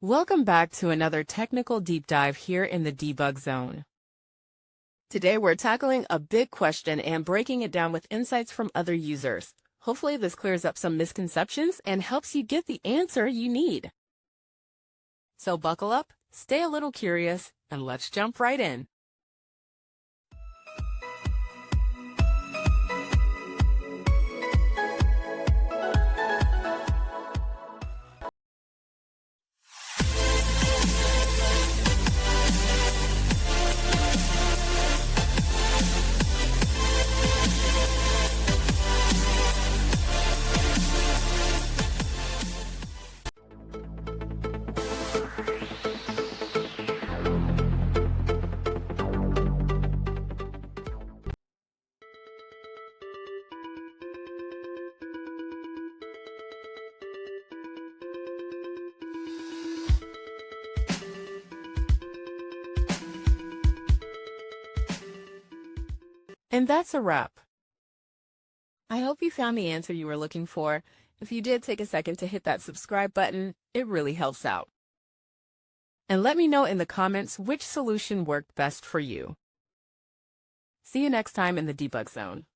Welcome back to another technical deep dive here in the debug zone. Today we're tackling a big question and breaking it down with insights from other users. Hopefully this clears up some misconceptions and helps you get the answer you need. So buckle up, stay a little curious, and let's jump right in. And that's a wrap. I hope you found the answer you were looking for. If you did, take a second to hit that subscribe button. It really helps out. And let me know in the comments which solution worked best for you. See you next time in the debug zone.